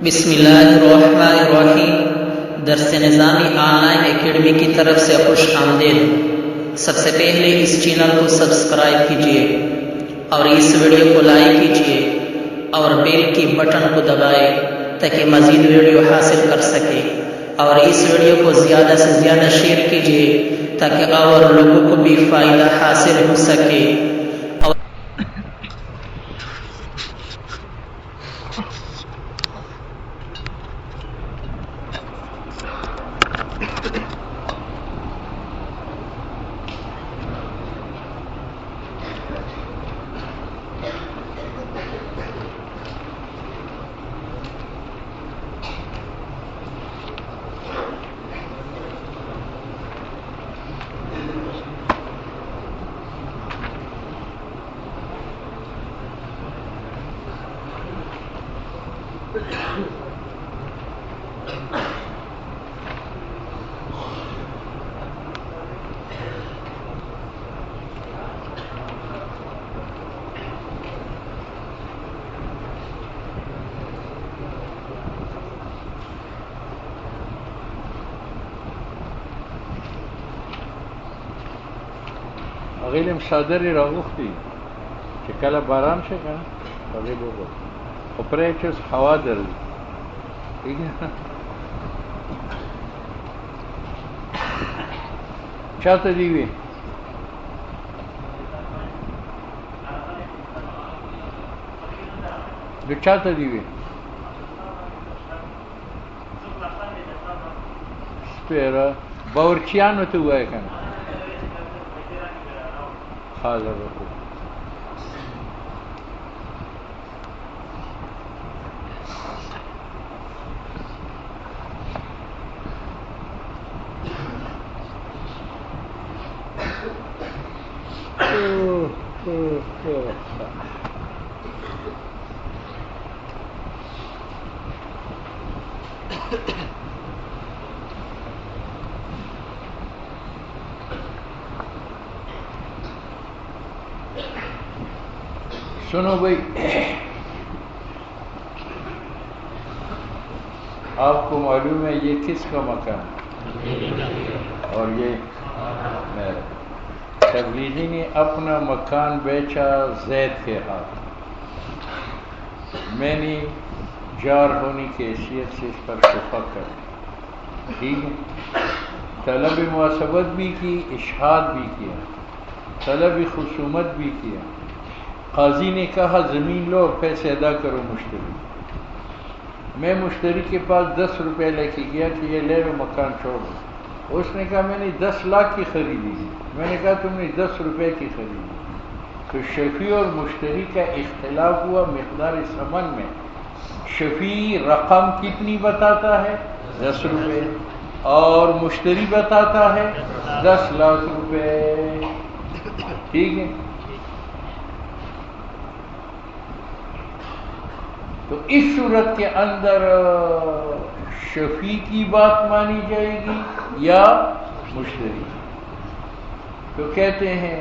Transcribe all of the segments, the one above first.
بسم اللہ الرحمن الرحیم۔ درس نظامی آن لائن اکیڈمی کی طرف سے خوش آمدید۔ سب سے پہلے اس چینل کو سبسکرائب کیجیے اور اس ویڈیو کو لائک کیجیے اور بیل کی بٹن کو دبائے تاکہ مزید ویڈیو حاصل کر سکے، اور اس ویڈیو کو زیادہ سے زیادہ شیئر کیجیے تاکہ اور لوگوں کو بھی فائدہ حاصل ہو سکے۔ غیلم صادری راغوختی چې کله باران شي کنه هغه بوبو او پرېچس هوا درځي چاته دی وی د چاته دی وی سپیره باورچیانو ته وای کنه حاضر رکھو سنو بھائی، آپ کو معلوم ہے یہ کس کا مکان اور یہ میرا؟ تبلیغی نے اپنا مکان بیچا زید کے ہاتھ، میں نے جار ہونے کی حیثیت سے اس پر شفقت کر دی، ٹھیک ہے؟ طلب معصبت بھی کی، اشہاد بھی کیا، طلب خصومت بھی کیا۔ قاضی نے کہا زمین لو اور پیسے ادا کرو مشتری۔ میں مشتری کے پاس 10 روپے لے کے گیا کہ یہ لے لو مکان چھوڑ دو۔ اس نے کہا میں نے 10 لاکھ کی خریدی ہے۔ میں نے کہا تم نے 10 روپے کی خریدی۔ تو شفیع اور مشتری کا اختلاف ہوا مقدار ثمن میں۔ شفیع رقم کتنی بتاتا ہے؟ 10 روپے، اور مشتری بتاتا ہے 10 لاکھ روپے، ٹھیک ہے؟ تو اس صورت کے اندر شفیع کی بات مانی جائے گی یا مشتری؟ تو کہتے ہیں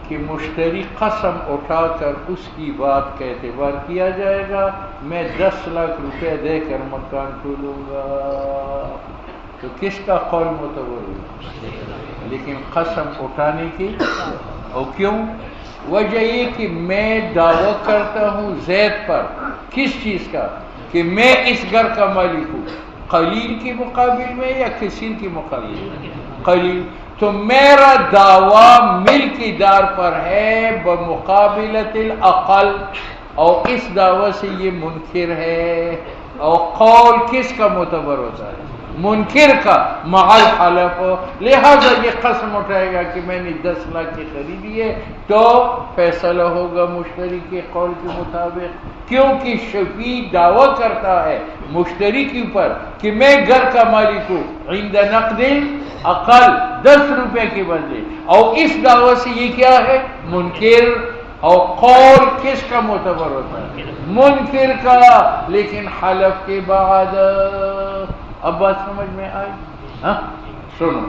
کہ مشتری قسم اٹھا کر اس کی بات کا اعتبار کیا جائے گا، میں 10 لاکھ روپے دے کر مکان کو لوں گا، تو کس کا قول معتبر ہوگا؟ لیکن قسم اٹھانے کی، اور کیوں؟ وجہ یہ کہ میں دعویٰ کرتا ہوں زید پر، کس چیز کا؟ کہ میں اس گھر کا مالک ہوں، قلیل کے مقابل میں یا کثیر کے مقابل میں؟ قلیل۔ تو میرا دعویٰ ملک دار پر ہے بمقابلت الاقل، اور اس دعویٰ سے یہ منکر ہے، اور قول کس کا معتبر ہوتا ہے؟ منکر کا، مع الحلف۔ لہذا یہ قسم اٹھائے گا کہ میں نے 10 لاکھ کی خریدی ہے، تو فیصلہ ہوگا مشتری کے قول کے مطابق، کیونکہ شفیع دعویٰ کرتا ہے مشتری کے اوپر کہ میں گھر کا مالک ہوں عند نقد اقل، 10 روپے کے بدلے، اور اس دعویٰ سے یہ کیا ہے؟ منکر۔ اور قول کس کا معتبر ہوتا ہے؟ منکر کا، لیکن حلف کے بعد۔ اب بات سمجھ میں آئی؟ ہاں سنو،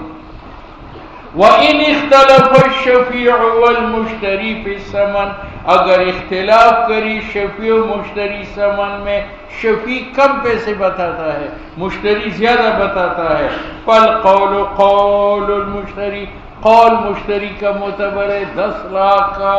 وَإِنِ اخْتَلَفَ الشَّفِيعُ وَالْمُشْتَرِي فِي الثَّمَنِ، اگر اختلاف کری شفیع و مشتری ثمن میں، شفیع کم پیسے بتاتا ہے، مشتری زیادہ بتاتا ہے، فالقول قول المشتری، قول مشتری کا معتبر ہے 10 لاکھ کا،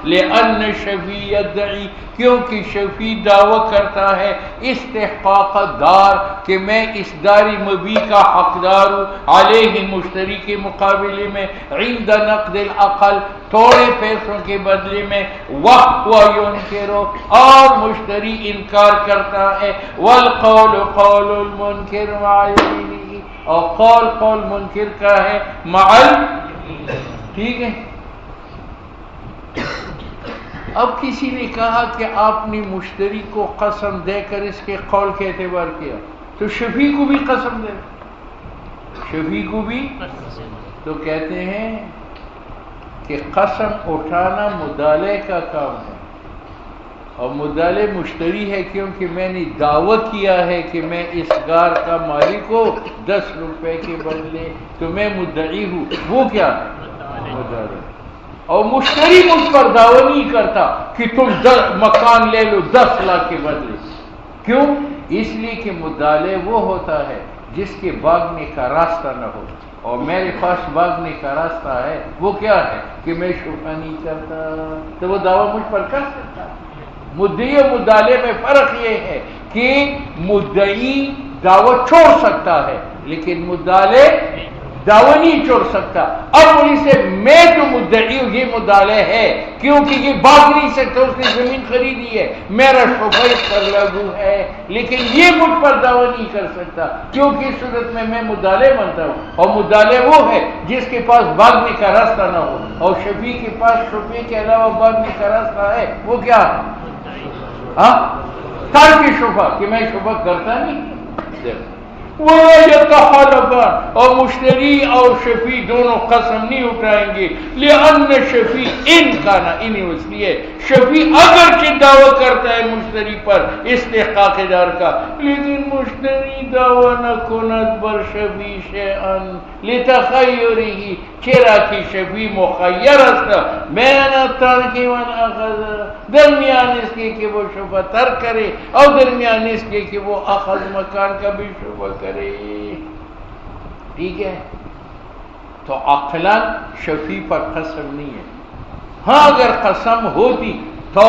لأن شفیع یدعی، کیونکہ شفیع دعویٰ کرتا ہے استحقاق دار کہ میں اس داری مبی کا حقدار ہوں، علیہ مشتری کے مقابلے میں، عند نقد الاقل تھوڑے پیسوں کے بدلے میں، وَهُوَ يُنْكِرُ اور مشتری انکار کرتا ہے، والقول قول المنکر مع یمینہ، اور قول منکر کا ہے معل، ٹھیک ہے۔ اب کسی نے کہا کہ آپ نے مشتری کو قسم دے کر اس کے قول کے اعتبار کیا، تو شفیع کو بھی قسم دے، شفیع کو بھی، تو کہتے ہیں کہ قسم اٹھانا مدالے کا کام ہے، اور مدالے مشتری ہے، کیونکہ میں نے دعویٰ کیا ہے کہ میں اس گار کا مالک ہوں 10 روپے کے بدلے، تو میں مدعی ہوں، وہ کیا ہے مدالے، اور مشتری مجھ پر دعویٰ نہیں کرتا کہ تم مکان لے لو 10 لاکھ کے بدلے، کیوں؟ اس لیے کہ مدالے وہ ہوتا ہے جس کے بھاگنے کا راستہ نہ ہو، اور میرے پاس بھاگنے کا راستہ ہے، وہ کیا ہے کہ میں شبہ نہیں کرتا، تو وہ دعویٰ مجھ پر کر سکتا ہے۔ مدعی و مدالے میں فرق یہ ہے کہ مدعی دعویٰ چھوڑ سکتا ہے لیکن مدالے دعویٰ نہیں چھوڑ سکتا۔ اب ان سے میں جو مدعی ہوں یہ مدالے ہے، کیونکہ یہ بھاگ نہیں سکتا، اس نے زمین خریدی ہے، میرا شبہ اس پر لاگو ہے، لیکن یہ مجھ پر دعویٰ نہیں کر سکتا، کیونکہ اس صورت میں مدالے بنتا ہوں، اور مدالے وہ ہے جس کے پاس بھاگنے کا راستہ نہ ہو، اور شفیع کے پاس شفیع کے علاوہ بھاگنے کا راستہ ہے، وہ کیا ہے؟ ترک شبہ، کہ میں شبہ کرتا نہیں۔ وَلَا يَتَحَالَفَانِ، اور مشتری اور شفیع دونوں قسم نہیں اٹھائیں گے، لِأَنَّ شفیع ان کا نا انہیں، اس لیے شفیع اگرچہ دعویٰ کرتا ہے مشتری پر استحقاق دار کا، لیکن مشتری دعویٰ نہ کند بر شفیع شیئن لتخیرہ، چرا کی شفیع مخیر است بین الترک والاخذ، درمیان اس کے کہ وہ شبہ ترک کرے اور درمیان اس کے کہ وہ اخذ مکان کا بھی شبہ کرے، ٹھیک ہے؟ تو عقلاً شفیع پر قسم نہیں ہے، ہاں اگر قسم ہوتی تو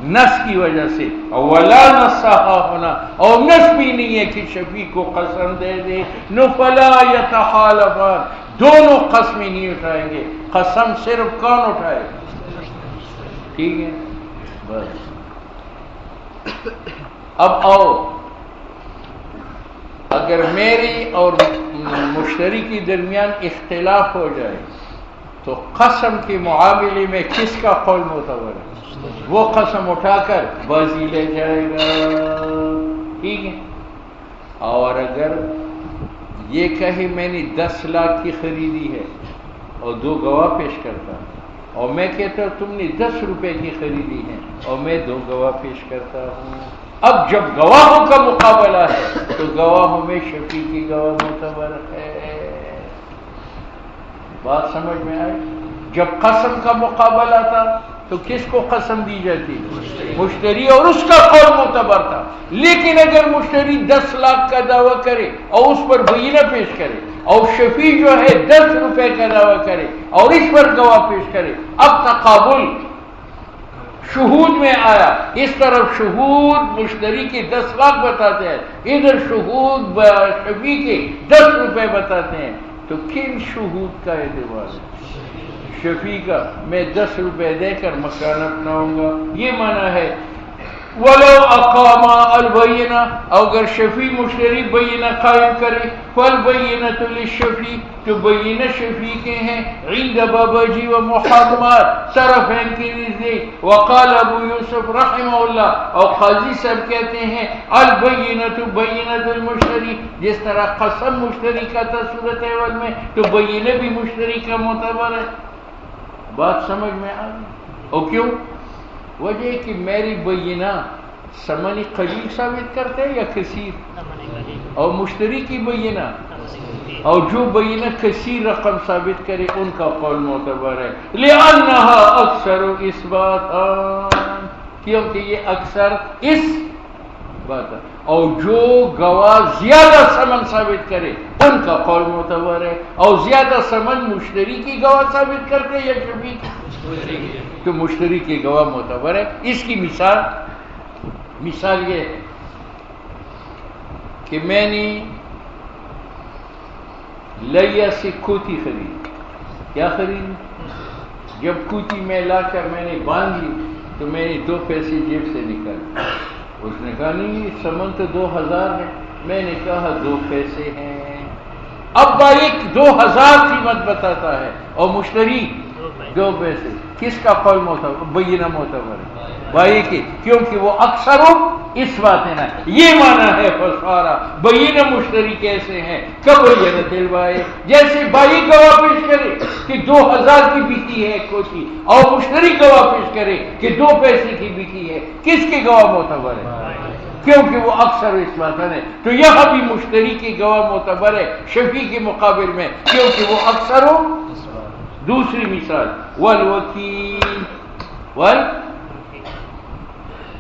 نس کی وجہ سے، ولا نصحا ہونا، اور نس بھی نہیں ہے کہ شفیع کو قسم دے دے، فلا یتحالفان، دونوں قسمیں نہیں اٹھائیں گے، قسم صرف کون اٹھائے؟ ٹھیک ہے بس۔ اب آؤ، اگر میری اور مشتری کے درمیان اختلاف ہو جائے تو قسم کے معاملے میں کس کا قول معتبر ہے؟ وہ قسم اٹھا کر بازی لے جائے گا، ٹھیک ہے؟ اور اگر یہ کہے میں نے 10 لاکھ کی خریدی ہے اور 2 گواہ پیش کرتا ہوں، اور میں کہتا ہوں تم نے 10 روپے کی خریدی ہے اور میں 2 گواہ پیش کرتا ہوں، اب جب گواہوں کا مقابلہ ہے تو گواہوں میں شفیع کی گواہ معتبر ہے، بات سمجھ میں آئی؟ جب قسم کا مقابلہ تھا تو کس کو قسم دی جاتی؟ مشتری، اور اس کا قول معتبر تھا، لیکن اگر مشتری 10 لاکھ کا دعویٰ کرے اور اس پر بینہ پیش کرے، اور شفیع جو ہے 10 روپے کا دعویٰ کرے اور اس پر گواہ پیش کرے، اب تقابل شہود میں آیا، اس طرف شہود مشتری کے 10 لاکھ بتاتے ہیں، ادھر شہود شفیع کے 10 روپے بتاتے ہیں، تو کن شہود کا اعتبار ہے؟ شفیع کا، میں 10 روپے دے کر مکان اپناؤں گا، یہ معنی ہے۔ وَلَوْ أَقَامَ الْبَيِّنَةَ، اگر شفیع مشتری بینہ قائم کرے، فَالْبَيِّنَةُ لِلشَّفِيعِ، تو بینہ شفیع کے ہیں، عند باباجی و محمد طرفین کے نزدیک، وقال ابو یوسف رحمہ اللہ، اور قاضی صاحب کہتے ہیں البینۃ بینۃ المشتری، جس طرح قسم مشتری کا تھا صورت اول میں، تو بینہ بھی مشتری کا معتبر ہے۔ بات سمجھ میں آ گئی؟ اور کیوں؟ وجہ کہ میری بینہ ثمن قلیل ثابت کرتے یا کثیر، اور مشتری کی بینہ اور جو بینہ کثیر رقم ثابت کرے ان کا قول معتبر ہے، لأنها اکثر اثبات، کیونکہ یہ اکثر اس بات ہے، اور جو گواہ زیادہ ثمن ثابت کرے ان کا قول معتبر ہے، اور زیادہ ثمن مشتری کی گواہ ثابت کرتے یا شفیع کی، تو مشتری کی گواہ معتبر ہے۔ اس کی مثال یہ ہے کہ میں نے لیا سے کھوتی خرید، کیا خرید؟ جب کھوتی میں لا کر میں نے باندھ لی تو میں نے 2 پیسے جیب سے نکالے، اس نے کہا نہیں سمن تو 2000 ہے، میں نے کہا 2 پیسے ہیں۔ اب بائک 2000 قیمت بتاتا ہے اور مشتری 2 پیسے، کس کا قول معتبر؟ بینہ معتبر ہے بھائی کی، کیونکہ وہ اکثر اس بات ہے نا، یہ معنی ہے فسارا بینہ مشتری کیسے ہیں، کب بینت البائع، جیسے بائی گواہ پیش کرے کہ 2000 کی بکی ہے کھوتی اور مشتری گواہ پیش کرے کہ 2 پیسے کی بکی ہے، کس کی گواہ معتبر ہے؟ کیونکہ وہ اکثر اس بات ہے۔ تو یہاں بھی مشتری کی گواہ معتبر ہے شفیع کے مقابل میں، کیونکہ وہ اکثر ہو۔ دوسری مثال والوکیل،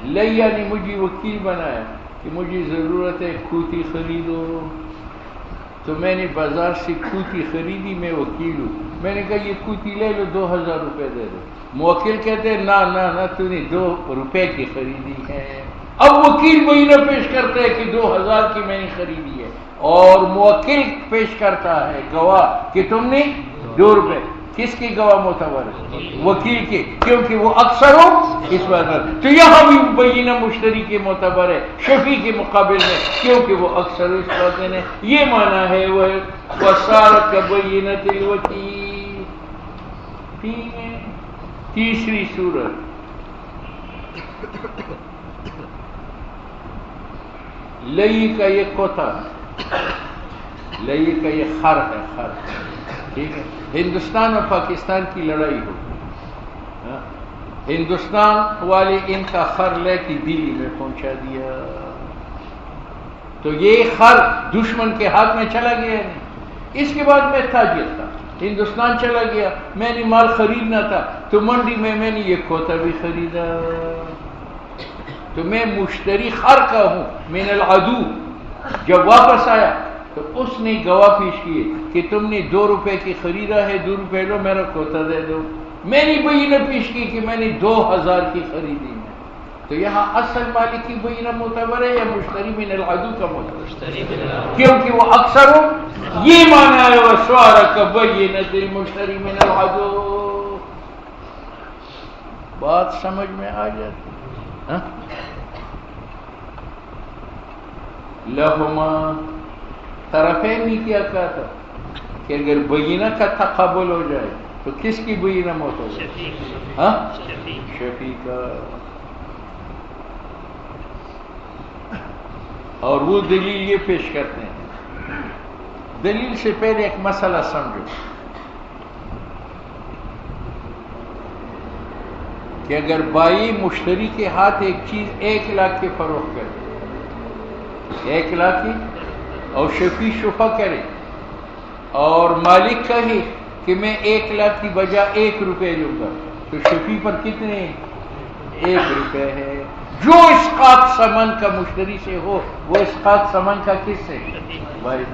لیا نے مجھے وکیل بنایا کہ مجھے ضرورت ہے کھوتی خریدو، تو میں نے بازار سے کھوتی خریدی، میں وکیل ہوں، میں نے کہا یہ کھوتی لے لو 2000 روپے دے دو، موکل کہتے ہیں نہ تو نے 2 روپے کی خریدی ہے۔ اب وکیل بینہ پیش کرتا ہے کہ 2000 کی میں نے خریدی ہے، اور موکل پیش کرتا ہے گواہ کہ تم نے 2 روپے، کس کی گواہ معتبر ہے؟ وکیل کے، کیونکہ وہ اکثر ہو اس بات پر۔ تو یہاں بھی بینہ مشتری کے معتبر ہے شفیع کے مقابل میں، کیونکہ وہ اکثر اس بات ہے۔ یہ معنی ہے وہ وصارت بینۃ الوکیل۔ ٹھیک ہے، تیسری صورت لئی کا یہ کوتا، لئی کا یہ خر ہے، خر، ٹھیک ہے۔ ہندوستان اور پاکستان کی لڑائی ہو، ہندوستان والے ان کا خر لے کے دلی میں پہنچا دیا، تو یہ خر دشمن کے ہاتھ میں چلا گیا نہیں۔ اس کے بعد میں تاجر تھا، ہندوستان چلا گیا، میں نے مال خریدنا تھا تو منڈی میں نے یہ کھوتا بھی خریدا، تو میں مشتری خر کا ہوں من العدو۔ جب واپس آیا تو اس نے گواہ پیش کیے کہ تم نے 2 روپے کی خریدا ہے، 2 روپے لو میرا کھوتا دے دو۔ میں نے بینہ پیش کی کہ میں نے 2000 کی خریدی ہے، تو یہاں اصل مالک کی بینہ معتبر ہے یا مشتری من العدو کا معتبر؟ کیونکہ وہ اکثر ہو، یہ معنی ہے وشارک بینۃ المشتری من العدو۔ بات سمجھ میں آ جاتی؟ لہما طرفین نے کیا کہا تھا کہ اگر بینہ کا تقابل ہو جائے تو کس کی بینہ معتبر؟ شفیع کا۔ اور وہ دلیل یہ پیش کرتے ہیں، دلیل سے پہلے ایک مسئلہ سمجھو کہ اگر بائی مشتری کے ہاتھ ایک چیز 1 لاکھ کے فروخت کرے، 1 لاکھ کی، اور شفیع شفا کرے اور مالک کہے کہ میں 1 لاکھ کی بجائے 1 روپے لوں گا، تو شفیع پر کتنے؟ 1 روپے ہے۔ جو اسقاط ثمن کا مشتری سے ہو وہ اسقاط ثمن کا کس سے؟ بھائی۔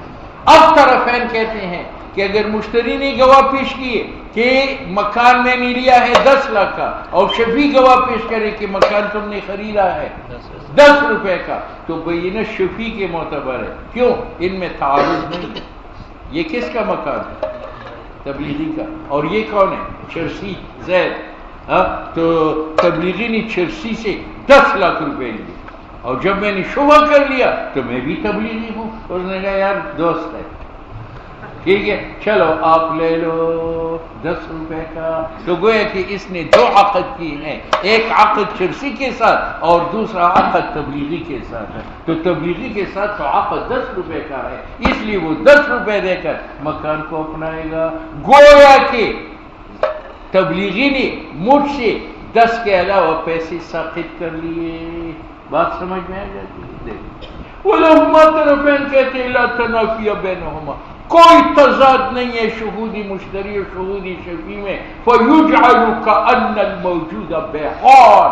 اب طرفین کہتے ہیں کہ اگر مشتری نے گواہ پیش کیے کہ مکان میں نے لیا ہے 10 لاکھ کا اور شفیع گواہ پیش کرے کہ مکان تم نے خریدا ہے 10 روپے کا، تو بینہ شفیع کے معتبر ہے۔ کیوں؟ ان میں تعارض نہیں ہے۔ یہ کس کا مکان ہے؟ تبلیغی کا، اور یہ کون ہے؟ چرسی زید۔ تو تبلیغی نے چرسی سے 10 لاکھ روپے لیے، اور جب میں نے شبہ کر لیا تو میں بھی تبلیغی ہوں، اس نے کہا یار دوست ہے، ٹھیک ہے چلو آپ لے لو 10 روپے کا۔ تو گویا کہ اس نے 2 عقد کی ہیں، ایک عقد چرسی کے ساتھ اور دوسرا عقد تبلیغی کے ساتھ ہے۔ تو تبلیغی کے ساتھ تو عقد 10 روپے کا ہے، اس لیے وہ 10 روپے دے کر مکان کو اپنائے گا۔ گویا کہ تبلیغی نے مجھ سے 10 کے علاوہ پیسے ساقط کر لیے۔ بات سمجھ میں آ جاتی ہے؟ ولہما طرفین کہتے لا تنافی بینہما، کوئی تضاد نہیں ہے شہودی مشتری اور شہودی شفیع میں. فیجعل کأن الموجود بیعان،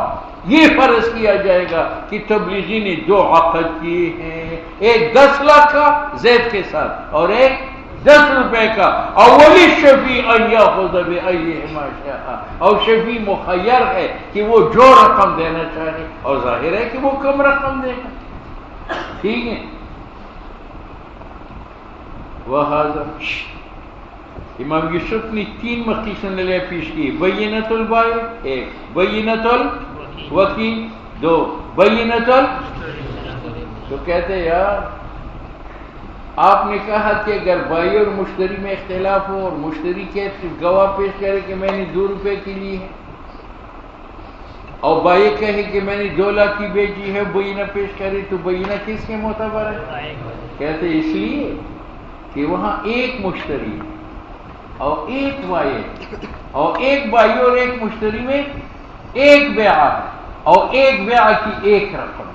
یہ فرض کیا جائے گا کہ تبلیغی نے دو عقد کیے ہیں، ایک 10 لاکھ کا زید کے ساتھ اور ایک 10 روپے کا. اولی شفیع ان یاخذ بایہما شاء، اور شفیع مخیر ہے کہ وہ جو رقم دینا چاہے، اور ظاہر ہے کہ وہ کم رقم دے گا. ٹھیک ہے. وہذا امام یوسف نے 3 مقیسن لے پیش کی، بینۃ البائع 1، بینۃ الوکیل 2، بینۃ تو کہتے یار آپ نے کہا کہ اگر بائع اور مشتری میں اختلاف ہو اور مشتری کے گواہ پیش کرے کہ میں نے 2 روپے کی لی ہے، اور بائع کہے کہ میں نے 2 لاکھ کی بیچی ہے، بینہ پیش کرے، تو بینہ کس کے معتبر ہے؟ کہتے اس لیے کہ وہاں ایک مشتری ہے اور ایک بائع، اور ایک بائع اور ایک مشتری میں ایک بیع ہے، اور ایک بیع کی ایک رقم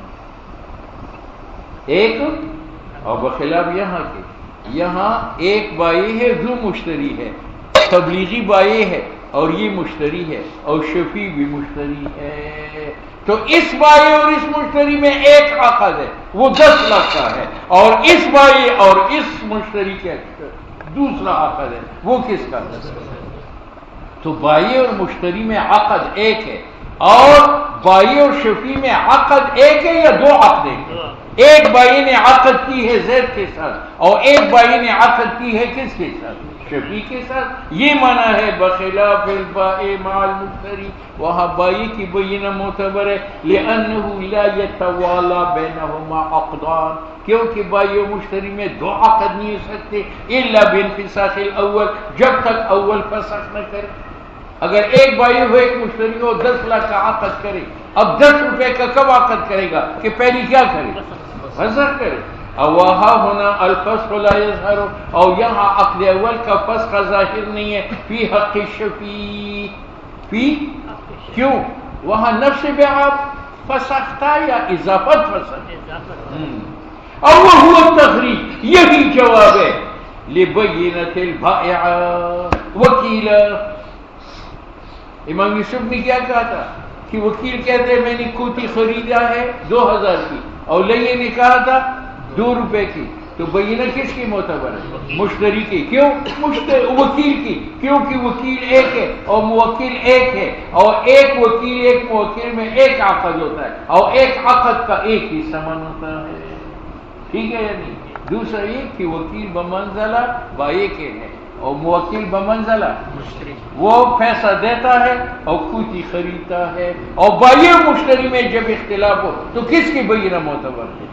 ایک، اور بخلاف یہاں کے، یہاں ایک بائع ہے 2 مشتری ہے، تبلیغی بائع ہے اور یہ مشتری ہے، اور شفیع بھی مشتری ہے. تو اس بائع اور اس مشتری میں ایک عقد ہے، وہ 10 لاکھ کا ہے، اور اس بائع اور اس مشتری کے دوسرا عقد ہے، وہ کس کا ہے؟ تو بائع اور مشتری میں عقد ایک ہے، اور بائع اور شفیع میں عقد ایک ہے یا 2 عقد ہیں؟ ایک بائع نے عقد کی ہے زید کے ساتھ، اور ایک بائع نے عقد کی ہے کس کے ساتھ؟ شفیع کے ساتھ. یہ معنی ہے بخلاف البائع مع المشتری، وہاں بائع کی بینہ معتبر ہے، لأنه لا يتوالى بينهما عقدان، کیونکہ بائع و مشتری میں 2 عقد نہیں ہو سکتے الا بانفساخ الاول، جب تک اول فسخ نہ کرے. اگر ایک بائع ہو ایک مشتری ہو 10 لاکھ کا عقد کرے، اب 10 روپے کا کب عقد کرے گا کہ پہلی کیا کرے؟ فسخ کرے. وہاں ہونا الفسخ لا یظہر، اور یہاں عقد اول کا فسخ ظاہر نہیں ہے فی حق الشفیع، فی کیوں؟ وہاں نفس بیع فسخ تھا یا اضافت فسخ؟ اور وہ ہوا التخریج، یہی جواب ہے لبینۃ البائع وکیل. امام یوسف نے کیا کہا تھا کہ وکیل کہتے ہیں میں نے کوٹھی خریدا ہے 2000 کی، اور لئے نے کہا تھا 2 روپے کی، تو بینہ کس کی معتبر ہے؟ مشتری کی. کیوں؟ وکیل کی، کیونکہ وکیل ایک ہے اور موکل ایک ہے، اور ایک وکیل ایک موکل میں ایک عقد ہوتا ہے، اور ایک عقد کا ایک ہی ثمن ہوتا ہے. ٹھیک ہے یا نہیں؟ دوسرا یہ کہ وکیل بمنزلہ بائع کے ہے، اور موکل بمنزلہ وہ پیسہ دیتا ہے اور کوٹھی خریدتا ہے. اور بائع و مشتری میں جب اختلاف ہو تو کس کی بینہ معتبر ہے؟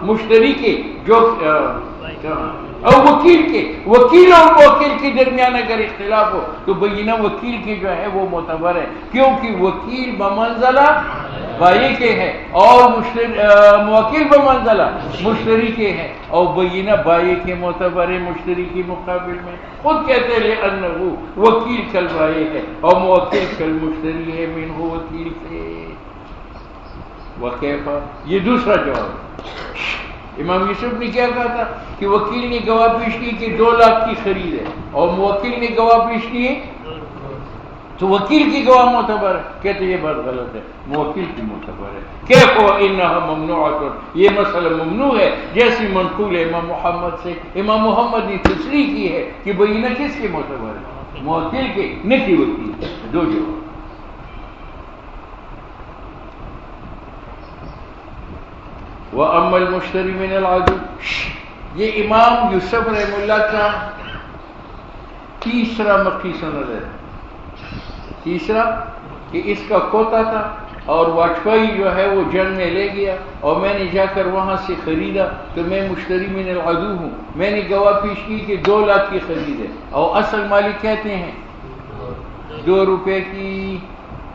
مشتری کے، جو اور وکیل کے. وکیل اور موکل کے درمیان اگر اختلاف ہو تو بینہ وکیل کی جو ہے وہ معتبر ہے، کیونکہ وکیل بمنزلہ بائع کے ہے اور موکل بمنزلہ مشتری کے ہے، اور بینہ بائع کے معتبر ہے مشتری کے مقابل میں. خود کہتے ہیں لأنہ وکیل کل بائع ہے اور موکل کل مشتری ہے منہ وکیل سے. وکیفا، یہ دوسرا جواب. امام یوسف نے کیا کہا تھا کہ وکیل نے گواہ پیش کی کہ 2 لاکھ کی خرید ہے، اور موکل نے گواہ پیش کی تو وکیل کی گواہ معتبر ہے. کہتے یہ بات غلط ہے، موکل کی معتبر ہے. کیف انها ممنوعۃ، یہ مسئلہ ممنوع ہے، جیسی منقول امام محمد سے. امام محمد نے تصریح کی ہے کہ بینہ کس کی معتبر ہے؟ موکل کے، نہ کہ وکیل کے. 2 جواب. وَأَمَّا الْمُشْتَرِ مِنَ الْعَدْوِ، یہ امام یوسف رحم اللہ کا تیسرا مقیس نظر ہے. تیسرا کہ اس کا کھوتا تھا اور واجپئی جو ہے وہ جنگ میں لے گیا، اور میں نے جا کر وہاں سے خریدا، تو میں مشتری من العدو ہوں. میں نے گواہ پیش کی کہ 2 لاکھ کی خرید ہے، اور اصل مالک کہتے ہیں 2 روپے کی.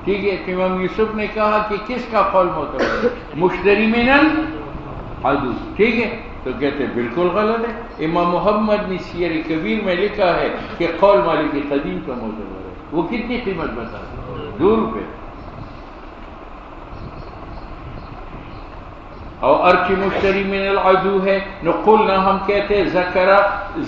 ٹھیک ہے. امام یوسف نے کہا کہ کس کا قول معتبر ہے؟ مشتری من العدو. ٹھیک ہے. تو کہتے ہیں بالکل غلط ہے. امام محمد نے سیر کبیر میں لکھا ہے کہ قول مالک قدیم کا معتبر ہے. وہ کتنی قیمت بتا؟ 2 روپے. اور ارچ مشتری من العدو ہے، نو قلنا ہم کہتے ہیں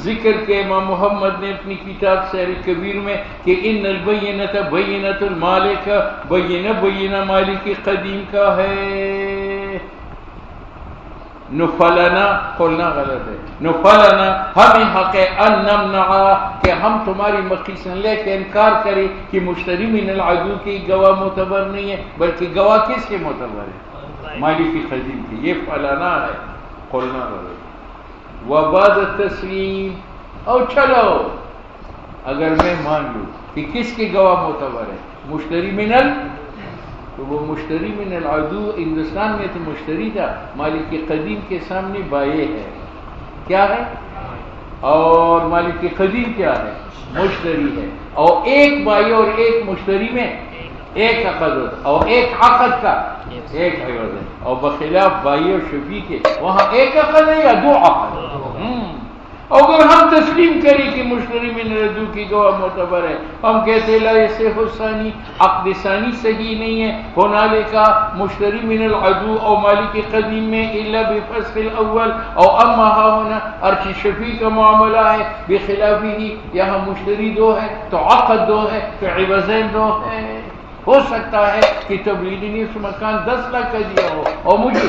ذکر کے امام محمد نے اپنی کتاب سیر کبیر میں کہ ان البینۃ بینۃ المالک، بینہ مالک قدیم کا ہے. نفلنا قلنا غلط ہے، نفلنا ہمیں حق ہے ان نمنع کہ ہم تمہاری مقیسن لے کے انکار کریں کہ مشتری من العدو کی گواہ معتبر نہیں ہے، بلکہ گواہ کس کے معتبر ہے؟ مالک قدیم کی. یہ فلانا ہے، قلنا غلط. وبعد التسلیم، اور چلو اگر میں مان لوں کہ کس کی گواہ معتبر ہے؟ مشتری من تو وہ مشتری من العدو ہندوستان میں تو مشتری تھا، مالک قدیم کے سامنے بائع ہے. کیا ہے؟ اور مالک قدیم کیا ہے؟ مشتری ہے. اور ایک بائع اور ایک مشتری میں ایک عقد ہوتا، اور ایک عقد کا ایک عقد ہے. اور بخلاف بائع اور شفیع کے وہاں ایک عقد ہے یا دو عقد. اگر ہم تسلیم کریں کہ مشتری من العدو کی گواہ معتبر ہے، ہم کہتے لا یصح الثانی، عقد ثانی صحیح نہیں ہے ہنالک مشتری من العدو او مالک قدیم میں الا بفسخ الاول. او اما ہونا ارچ شفیع کا معاملہ ہے بخلافہ، یہاں مشتری دو ہے تو عقد دو ہے تو عوضین دو ہے. ہو سکتا ہے کہ تبلیغی نے اس مکان 10 لاکھ کا دیا ہو اور مجھے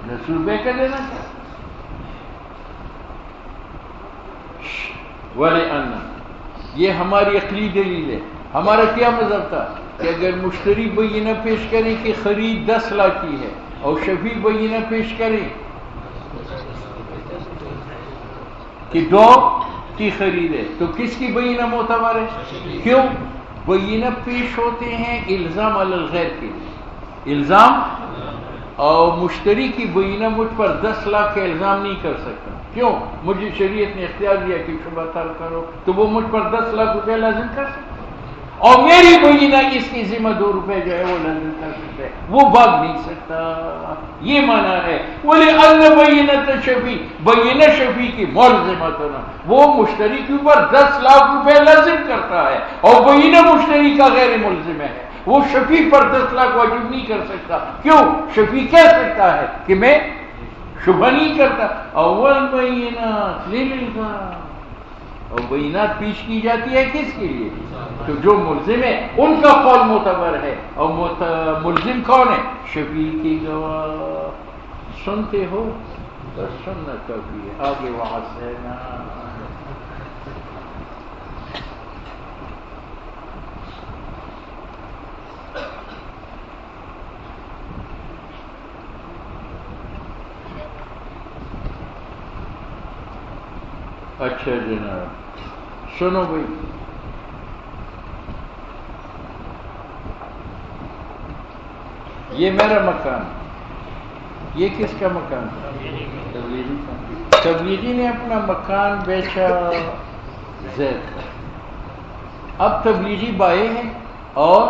10 روپے کا دینا چاہیے. وَلِأَنَّ یہ ہماری عقلی دلیل ہے. ہمارا کیا مذہب تھا کہ اگر مشتری بینہ پیش کریں کہ خرید 10 لاکھ کی ہے اور شفیع بینہ پیش کریں کہ 2 کی خرید ہے، تو کس کی بینہ معتبر ہے؟ کیوں؟ بینہ پیش ہوتے ہیں الزام علی الغیر کے لیے، الزام. اور مشتری کی بینہ مجھ پر 10 لاکھ کا الزام نہیں کر سکتا. کیوں؟ مجھے شریعت نے اختیار دیا کہ شبہ تر کرو، تو وہ مجھ پر 10 لاکھ روپے لازم کر سکتا، اور میری بینہ اس کی ذمہ 2 روپے جو ہے وہ لازم کر سکتا ہے، وہ بھاگ نہیں سکتا. یہ معنی ہے وَلِأَنَّ بَيِّنَةَ شَفِيع، بینہ شفیع کی ملزمۃ ہونا، وہ مشتری کے اوپر 10 لاکھ روپے لازم کرتا ہے، اور بینہ مشتری کا غیر ملزم ہے. وہ شفیع پر 10 لاکھ واجب نہیں کر سکتا. کیوں؟ شفیع کہہ سکتا ہے کہ میں شبہ نہیں کرتا. اول بینات للغار، اور بینات پیش کی جاتی ہے کس کے لیے؟ تو جو ملزم ہے ان کا قول معتبر ہے، اور ملزم کون ہے؟ شفیع کی گواہ. سنتے ہو تو سننا کبھی ہے. آگے وہاں سے نا اچھا جناب سنو بھائی، یہ میرا مکان، یہ کس کا مکان؟ تبلیغی کا. تبلیغی نے اپنا مکان بیچا زید کا. اب تبلیغی بائع ہے اور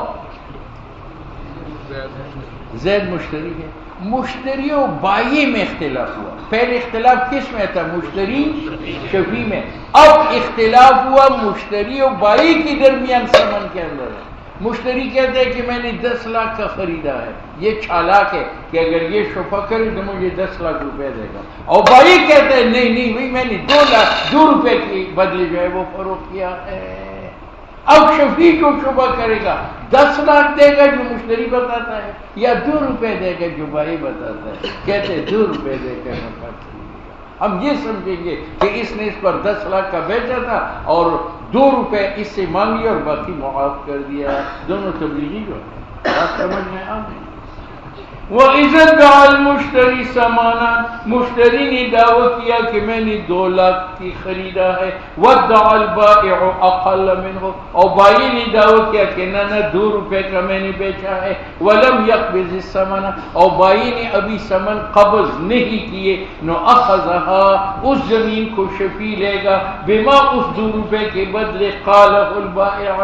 زید مشتری ہے. مشتری و بائع میں اختلاف ہوا. پہلے اختلاف کس میں تھا؟ مشتری شفیع میں. اب اختلاف ہوا مشتری و بائع کے درمیان ثمن کے اندر ہے. مشتری کہتے ہیں کہ میں نے 10 لاکھ کا خریدا ہے، یہ چالاک ہے کہ اگر یہ شفا کرے تو مجھے 10 لاکھ روپے دے گا. اور بائع کہتے ہیں نہیں بھائی، میں نے 2 روپے کے بدلے جو ہے وہ فروخت کیا ہے. اب شفیع کو شبہ کرے گا 10 لاکھ دے گا جو مشتری بتاتا ہے، یا 2 روپے دے گا جو بائع بتاتا ہے. کہتے ہیں 2 روپے دے کر نفع. ہم یہ سمجھیں گے کہ اس نے اس پر 10 لاکھ کا بیچا تھا اور 2 روپے اس سے مانگ لیا اور باقی معاف کر دیا. دونوں تبلیغی جو ہے بات سمجھ میں آ گئی. وَإِذَا ادَّعَى الْمُشْتَرِي ثَمَنًا، مشتری نے دعویٰ کیا کہ میں نے 2 لاکھ کی خریدا ہے. وَادَّعَى الْبَائِعُ أَقَلَّ مِنْهُ، اور بائع نے دعویٰ کیا کہ نہ 2 روپے کا میں نے بیچا ہے. وَلَمْ يَقْبِضِ الثَّمَنَ، اور بائع نے ابھی ثمن قبض نہیں کیے. نو أَخَذَهَا، اس زمین کو شفیع لے گا. بما، اس 2 روپے کے بدلے قَالَهُ الْبَائِعُ،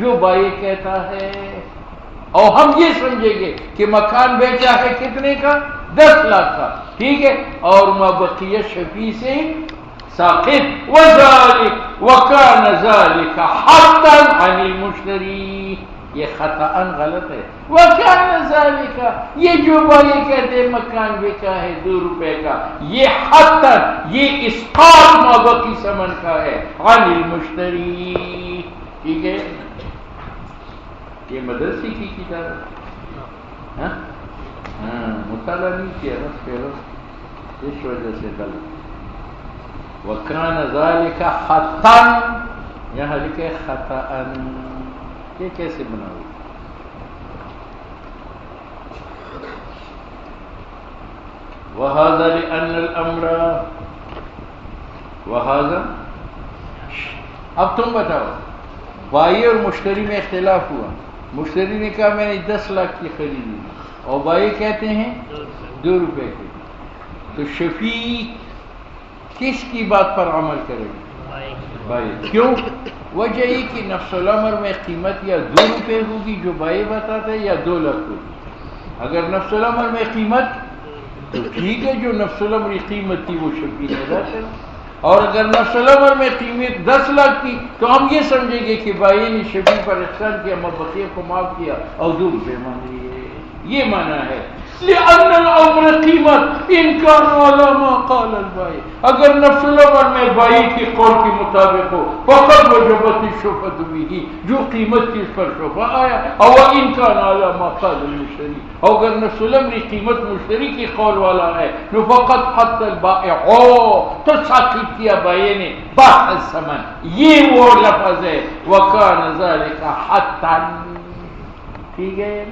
جو بائع کہتا ہے. اور ہم یہ سمجھیں گے کہ مکان بیچا ہے کتنے کا؟ 10 لاکھ کا، ٹھیک ہے، اور ما بقیہ شفیع سے ساقط. وَذَلِكَ وَكَانَ ذَلِكَ حَقًّا عَنِ الْمُشْتَرِي، یہ خطأً غلط ہے. وَكَانَ ذَلِكَ یہ جو بھائی کہتے مکان بکا ہے 2 روپے کا، یہ حتاً یہ اسقاط مابقی ثمن کا ہے عن المشتری. ٹھیک ہے، یہ مدرسے کی کتاب ہے. مطالعہ نہیں کیا نا پھر اس وجہ سے غلط. وَكَانَ ذَلِكَ خَطًّا یہاں لکھے خطأً. یہ کیسے بناؤ؟ وَهَذَا لِأَنَّ الْأَمْرَ وَهَذَا. اب تم بتاؤ، بائی اور مشتری میں اختلاف ہوا. مشتری نے کہا میں نے 10 لاکھ کی خریدی اور بائی کہتے ہیں 2 روپے کی. تو شفیع کس کی بات پر عمل کرے گا؟ بائی. کیوں؟ وجہ یہ کہ نفس الامر میں قیمت یا 2 روپے ہوگی جو بائی بتاتا ہے یا 2 لاکھ ہوگی. اگر نفس الامر میں قیمت تو ٹھیک ہے، جو نفس الامر کی قیمت تھی وہ شفیع ادا کرے. اور اگر نفس الامر میں قیمت 10 لاکھ تھی تو ہم یہ سمجھیں گے کہ بائی نے شفیع پر احسان کیا، مبقیہ کو معاف کیا اور 2 روپے مانگ لیے. یہ معنی ہے لأن الامر قیمت ان کان علی ما قال البائی. اگر نفس الامر میں بائی کے قول کے مطابق ہو فقط وجبت الشفعۃ به، جو قیمت کی اس پر شفع آیا. او ان کان علی ما قال المشتری، اگر نفس الامر قیمت مشتری کی قول والا ہے تو فقط حت البائع، تو ساقط کیا بائی نے بحث الثمن. یہ وہ لفظ ہے وکان ذلک حتا. ٹھیک ہے،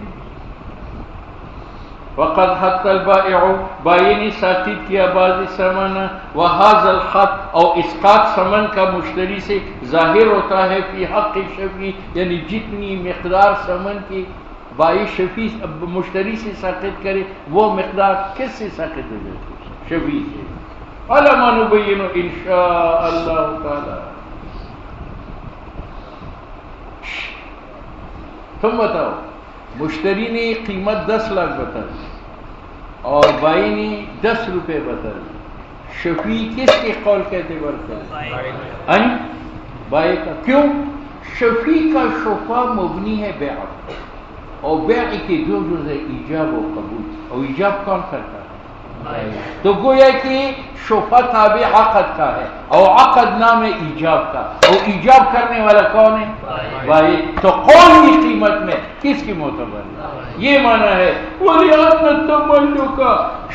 وقد حق البائع، بائی نے ساقط کیا بعض ثمن. وهذا الحق، اور اسقاط ثمن کا مشتری سے ظاہر ہوتا ہے فی حق شفیع، یعنی جتنی مقدار ثمن کی بائی شفیع مشتری سے ساقط کرے وہ مقدار کس سے ساقط ہو جاتی ہے؟ شفیع سے. علما نبین ان شاء اللہ تعالی. تم بتاؤ، مشتری نے قیمت 10 لاکھ بتا دی اور بائی نے 10 روپے بتا دی. شفیع کس کے قول کے اعتبار سے؟ بائی کا. کیوں؟ شفیع کا شفع مبنی ہے بیع، اور بیع کے 2 جز ہے، ایجاب و قبول. اور ایجاب کون کرتا ہے؟ تو گویا کہ شفع تابع عقد کا ہے اور عقد نام ہے ایجاب کا، اور ایجاب کرنے والا کون ہے؟ بائی. تو قول کی قیمت میں کس کی معتبر ہے؟ یہ معنی ہے وَلِأَنَّ التَّمَلُّكَ،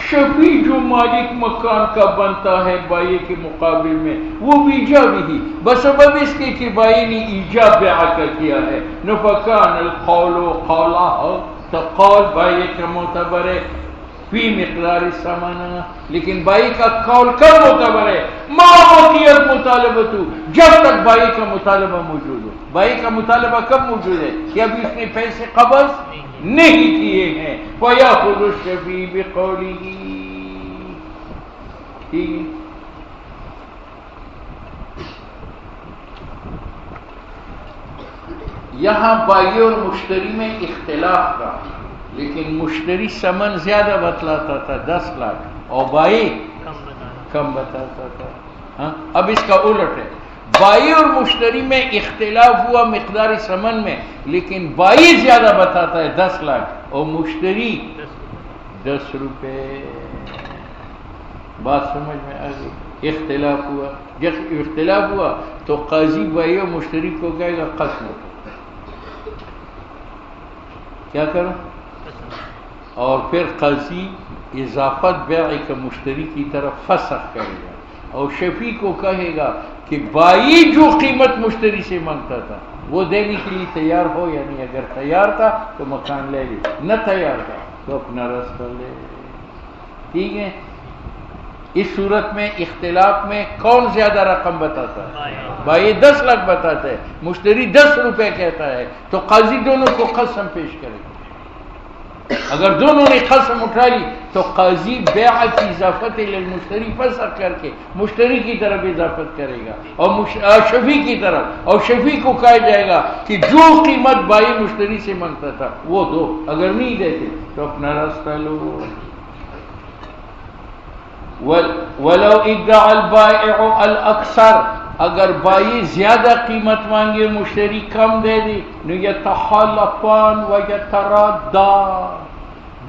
شفیع جو مالک مکان کا بنتا ہے بائی کے مقابل میں وہ ایجاب ہی بسبب اس کے کہ بائی نے ایجاب بیع کا کیا ہے. فَكَانَ الْقَوْلُ قَوْلَهُ، تو قول بائی کا معتبر ہے فی مقدار ثمن. لیکن بائی کا قول کب معتبر ہے؟ ما بقیت مطالبۃ، جب تک بائی کا مطالبہ موجود ہو. بائی کا مطالبہ کب موجود ہے؟ کہ ابھی اس نے پیسے قبض نہیں کیے ہیں. فَيَأْخُذُ الشَّفِيعُ بِقَوْلِهِ. ٹھیک ہے، یہاں بائی اور مشتری میں اختلاف تھا، لیکن مشتری ثمن زیادہ بتلاتا تھا 10 لاکھ اور بائی کم بتاتا تھا. ہاں، اب اس کا الٹ ہے، بائی اور مشتری میں اختلاف ہوا مقدار ثمن میں، لیکن بائی زیادہ بتاتا ہے 10 لاکھ اور مشتری 10 روپے. بات سمجھ میں آ گئی؟ اختلاف ہوا. جب اختلاف ہوا تو قاضی بائی اور مشتری کو کہے گا قسم. کیا کرو؟ اور پھر قاضی اضافت بیع کا مشتری کی طرف فسخ کرے گا اور شفیع کو کہے گا کہ بائی جو قیمت مشتری سے مانگتا تھا وہ دینے کے لیے تیار ہو یا نہیں. اگر تیار تھا تو مکان لے لے، نہ تیار تھا تو اپنا راستہ لے. ٹھیک ہے، اس صورت میں اختلاف میں کون زیادہ رقم بتاتا ہے؟ بائی 10 لاکھ بتاتا ہے، مشتری 10 روپے کہتا ہے، تو قاضی دونوں کو قسم پیش کرے گا. اگر دونوں نے قسم اٹھا لی تو قاضی بیع کی اضافت للمشتری فسخ کر کے مشتری کی طرف اضافت کرے گا اور شفیع کی طرف، اور شفیع کو کہا جائے گا کہ جو قیمت بائی مشتری سے مانگتا تھا وہ دو، اگر نہیں دیتے تو اپنا راستہ لو. وَلَوْ اِدَّعَ الْبَائِعُ الْأَكْثَرَ، اگر بائی زیادہ قیمت مانگے مشتری کم دے دی نو یتحالفان و یترادان،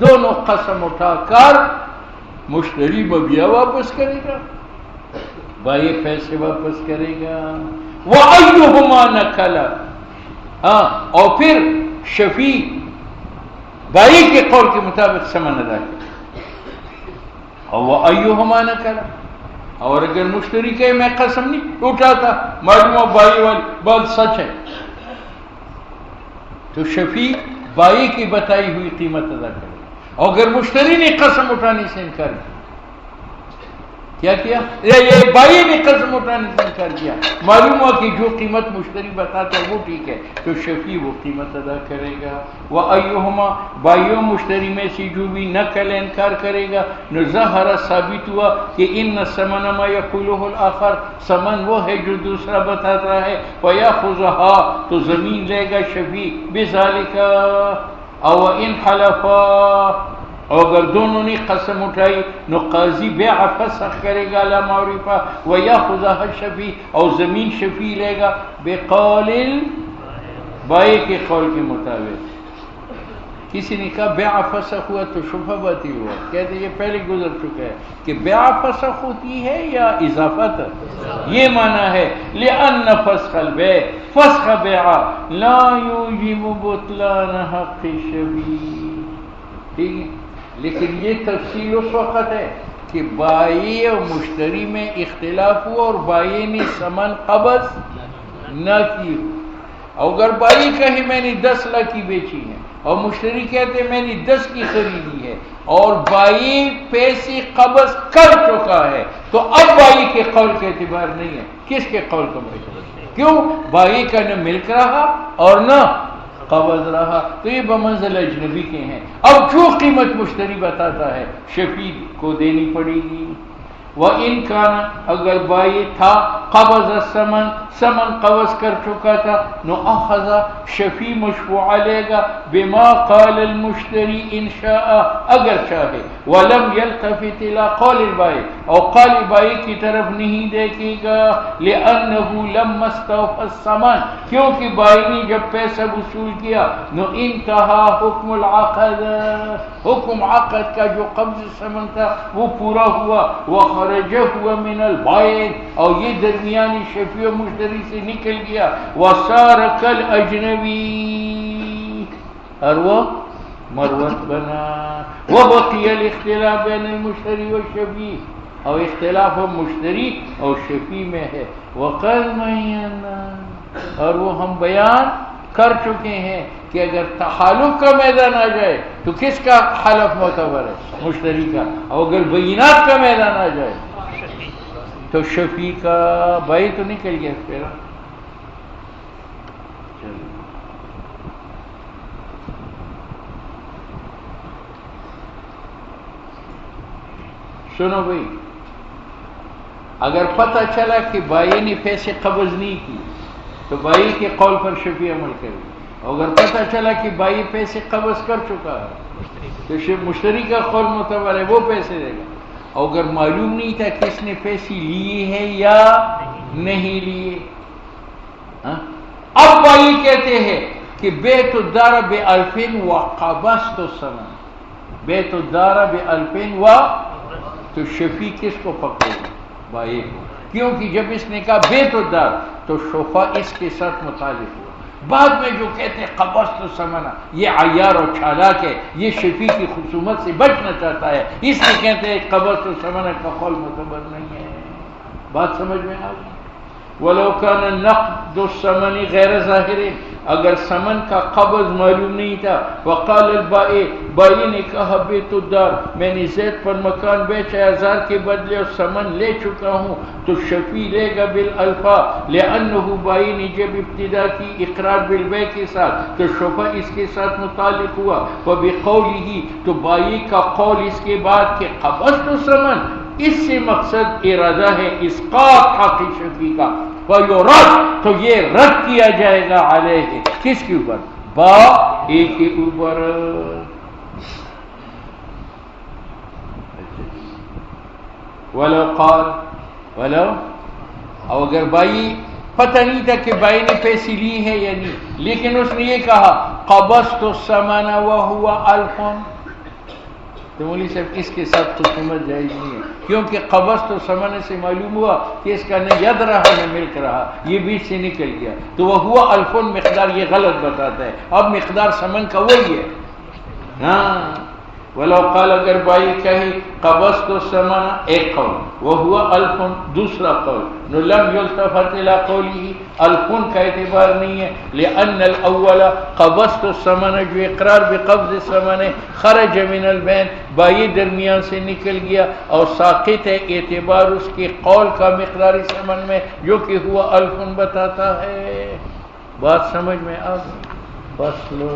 دونوں قسم اٹھا کر مشتری بیا واپس کرے گا، بائی پیسے واپس کرے گا۔ وَأَيُّهُمَا نَكَلَ، اور پھر شفیع بائی کے قول کے مطابق سمن ادا کرے، اور وَأَيُّهُمَا نَكَلَ، اور اگر مشتری کہے میں قسم نہیں اٹھاتا، معلوم ہو بائی والی بات سچ ہے، تو شفیع بائی کی بتائی ہوئی قیمت ادا کرے، اور اگر مشتری نے قسم اٹھانے سے انکار کیا یہ بائی نے قسم اٹھانے سے انکار کیا، معلوم ہوا کہ جو قیمت مشتری بتاتا ہے وہ ٹھیک ہے، تو شفیع وہ قیمت ادا کرے گا۔ وَأَيُّهُمَا، بائیوں مشتری میں سے جو بھی نقل انکار کرے گا، ظاہر ثابت ہوا کہ ان الثمن ما یقولہ الآخر، ثمن وہ ہے جو دوسرا بتاتا ہے، فَيَأْخُذُهَا، تو زمین لے گا شفیع، بِذَلِكَ، او ان حلفا، اور اگر دونوں نے قسم اٹھائی نو قاضی بیع فسخ کرے گا لا معرفہ، ویاخذها الشفیع، اور زمین شفیع لے گا بقول بائی کے قول کے مطابق۔ کسی نے کہا بیع فسخ ہوا تو شبہ باتی ہوا، کہتے یہ پہلے گزر چکا ہے کہ بیع فسخ ہوتی ہے یا اضافت، یہ معنی ہے لأن فسخ البیع، فسخ بیع لا یوجب بطلان حق الشفیع، ٹھیک ہے، لیکن یہ تفصیل اس وقت ہے کہ بائی اور مشتری میں اختلاف ہوا اور بائی نے ثمن قبض نہ کی، اگر بائی کہے میں نے 10 لاکھ کی بیچی ہے اور مشتری کہتے میں نے 10 کی خریدی ہے اور بائی پیسے قبض کر چکا ہے، تو اب بائی کے قول کے اعتبار نہیں ہے، کس کے قول کا اعتبار؟ کیوں؟ بائی کا نہ ملک رہا اور نہ قبض رہا، تو یہ بمنزل اجنبی کے ہیں۔ اب جو قیمت مشتری بتاتا ہے شفیع کو دینی پڑے گی۔ وَإِنْ كَانَ، اگر بائی تھا قبض الثمن، ثمن قبض کر چکا تھا، نو اخذ، شفیع مشفوع لے گا بما قال المشتری ان شاء، اگر چاہے، ولم يلتفت الى قول البائی، اور قول بائی کی طرف نہیں دیکھے گا، لأنه لما استوفى الثمن، کیونکہ بائی نے جب پیسہ وصول کیا، نو انتہا حکم العقد، حکم عقد کا جو قبض ثمن تھا وہ پورا ہوا، وخرج ہوا من البائع، اور یہ درمیانی شفیع و مشتری سے نکل گیا، وصار کالاجنبی، اور وہ مروت بنا، وبقی الاختلاف بین المشتری والشفیع، اور اختلاف مشتری اور شفیع میں ہے، وقد مینا، اور وہ ہم بیان کر چکے ہیں کہ اگر تحالف کا میدان آ جائے تو کس کا حلف معتبر ہے؟ مشتری کا، اور اگر بینات کا میدان آ جائے تو شفیع کا۔ بھائی تو نکل گیا پھر، سنو بھائی، اگر پتہ چلا کہ بائی نے پیسے قبض نہیں کی تو بائی کے قول پر شفیع عمل کرے، اور اگر پتہ چلا کہ بائی پیسے قبض کر چکا ہے تو مشتری کا قول معتبر ہے، وہ پیسے دے گا، اور اگر معلوم نہیں تھا کس نے پیسے لیے ہیں یا نہیں لیے، اب بائی کہتے ہیں کہ بیت الدار ب2000 وقبضت الثمن، بیت الدار ب2000 و، تو شفیع کس کو پکڑے گا؟ بائی کو، کیونکہ جب اس نے کہا بیت الدار تو شفا اس کے ساتھ متعلق ہوا، بعد میں جو کہتے ہیں قبضت الثمن، یہ عیار اور چالاک ہے، یہ شفیع کی خصومت سے بچنا چاہتا ہے، اس لیے کہتے ہیں قبضت الثمن کا قول معتبر نہیں ہے۔ بات سمجھ میں آ گئی؟ ولو كان نقد الثمن غیر ظاہر، اگر ثمن کا قبض معلوم نہیں تھا، وقال البائع، بائی نے کہا بیت الدار، میں نے زید پر مکان بیچا 1000 کے بدلے اور ثمن لے چکا ہوں، تو شفیع لے گا بالالفا، لانه بائی نے جب ابتدا کی اقرار بالبیع کے ساتھ تو شفا اس کے ساتھ متعلق ہوا، وبقوله، تو بائی کا قول اس کے بعد کہ قبضت الثمن، اس سے مقصد ارادہ ہے اسقاط حق شفیع کا، ویرد، تو یہ رد کیا جائے گا علیہ، کس کے اوپر؟ بائی کے اوپر۔ ولو قال، ولو اور اگر بائی پتہ نہیں تھا کہ بائی نے پیسے لی ہے یا نہیں، لیکن اس نے یہ کہا قبضت الثمن وهو الف، تو مولوی صاحب اس کے ساتھ خصومت جائز نہیں ہے، کیونکہ قبضت الثمن سے معلوم ہوا کہ اس کا نہ ید رہا نہ ملک رہا، یہ بیچ سے نکل گیا، تو وهو الف مقدار یہ غلط بتاتا ہے، اب مقدار ثمن کا وہی ہے۔ ہاں ولو قال اگر بائی کہی قبضت الثمن ایک قول وهو الف دوسرا قول، نو لم یلتفت الى قوله الف کا اعتبار نہیں ہے، لان الاول قبضت الثمن جو اقرار بقبض الثمن خرج من البین بائی درمیان سے نکل گیا اور ساقط ہے اعتبار اس کے قول کا مقداری ثمن میں جو کہ ہوا الف بتاتا ہے۔ بات سمجھ میں آ گئی؟ فصل